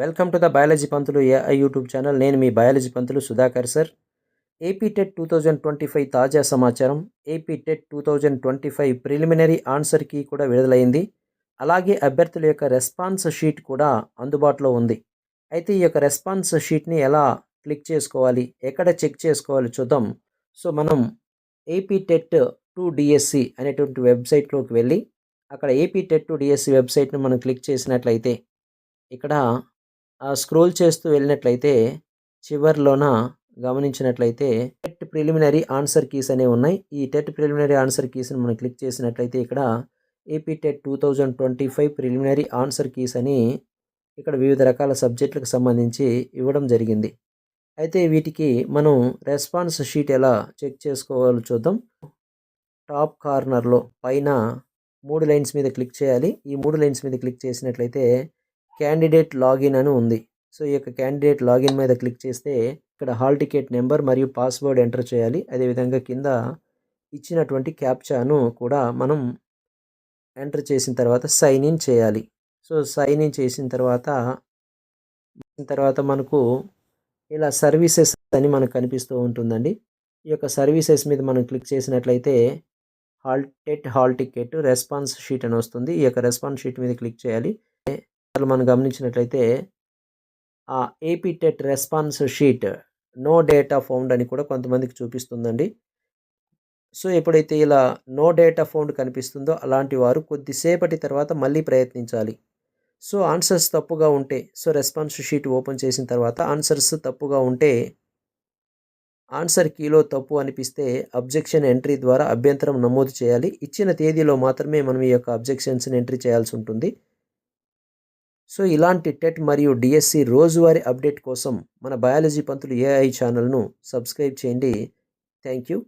Welcome to the biology Pantulu AI YouTube channel. నేను మీ biology పంతులు సుధాకర్ సార్. ఏపీ టెట్ 2025 తాజా సమాచారం. AP TET 2025 preliminary answer key కూడా విడుదలైంది. అలాగే అభ్యర్థుల యొక్క రెస్పాన్స్ షీట్ కూడా అందుబాటులో ఉంది. అయితే ఈ యొక్క రెస్పాన్స్ షీట్ని ఎలా క్లిక్ చేసుకోవాలి, ఎక్కడ చెక్ చేసుకోవాలి చూద్దాం. సో మనం ఏపీ టెట్ 2 డిఎస్సి అనేటువంటి వెబ్సైట్లోకి వెళ్ళి అక్కడ ఏపీ టెట్ 2 డిఎస్సి వెబ్సైట్ని మనం క్లిక్ చేసినట్లయితే ఇక్కడ స్క్రోల్ చేస్తూ వెళ్ళినట్లయితే చివర్లోన గమనించినట్లయితే టెట్ ప్రిలిమినరీ ఆన్సర్ కీస్ అనేవి ఉన్నాయి. ఈ టెట్ ప్రిలిమినరీ ఆన్సర్ కీస్ని మనం క్లిక్ చేసినట్లయితే ఇక్కడ AP TET 2025 preliminary answer keys అని ఇక్కడ వివిధ రకాల సబ్జెక్టులకు సంబంధించి ఇవ్వడం జరిగింది. అయితే వీటికి మనం రెస్పాన్స్ షీట్ ఎలా చెక్ చేసుకోవాలో చూద్దాం. టాప్ కార్నర్లో పైన 3 లైన్స్ మీద క్లిక్ చేయాలి. ఈ 3 లైన్స్ మీద క్లిక్ చేసినట్లయితే క్యాండిడేట్ లాగిన్ అని ఉంది. సో ఈ యొక్క క్యాండిడేట్ లాగిన్ మీద క్లిక్ చేస్తే ఇక్కడ హాల్ టికెట్ నెంబర్ మరియు పాస్వర్డ్ ఎంటర్ చేయాలి. అదేవిధంగా కింద ఇచ్చినటువంటి క్యాప్చాను కూడా మనం ఎంటర్ చేసిన తర్వాత సైన్ ఇన్ చేయాలి. సో సైన్ ఇన్ చేసిన తర్వాత మనకు ఇలా సర్వీసెస్ అని మనకు కనిపిస్తూ ఉంటుందండి. ఈ యొక్క సర్వీసెస్ మీద మనం క్లిక్ చేసినట్లయితే హాల్ టికెట్ రెస్పాన్స్ షీట్ అని వస్తుంది. ఈ యొక్క రెస్పాన్స్ షీట్ మీద క్లిక్ చేయాలి. మనం గమనించినట్లయితే ఆ AP TET response sheet no data found అని కూడా కొంతమందికి చూపిస్తుందండి. సో ఎప్పుడైతే ఇలా నో డేటా ఫౌండ్ కనిపిస్తుందో అలాంటి వారు కొద్దిసేపటి తర్వాత మళ్ళీ ప్రయత్నించాలి. సో ఆన్సర్స్ తప్పుగా ఉంటే, సో రెస్పాన్స్ షీట్ ఓపెన్ చేసిన తర్వాత ఆన్సర్స్ తప్పుగా ఉంటే, ఆన్సర్ కీలో తప్పు అనిపిస్తే అబ్జెక్షన్ ఎంట్రీ ద్వారా అభ్యంతరం నమోదు చేయాలి. ఇచ్చిన తేదీలో మాత్రమే మనం ఈ యొక్క అబ్జెక్షన్స్ని ఎంట్రీ చేయాల్సి ఉంటుంది. సో ఇలాంటి టెట్ మరియు డిఎస్సి రోజువారీ అప్డేట్ కోసం మన బయాలజీ పంతులు ఏఐ ఛానల్ను సబ్స్క్రైబ్ చేయండి. Thank you.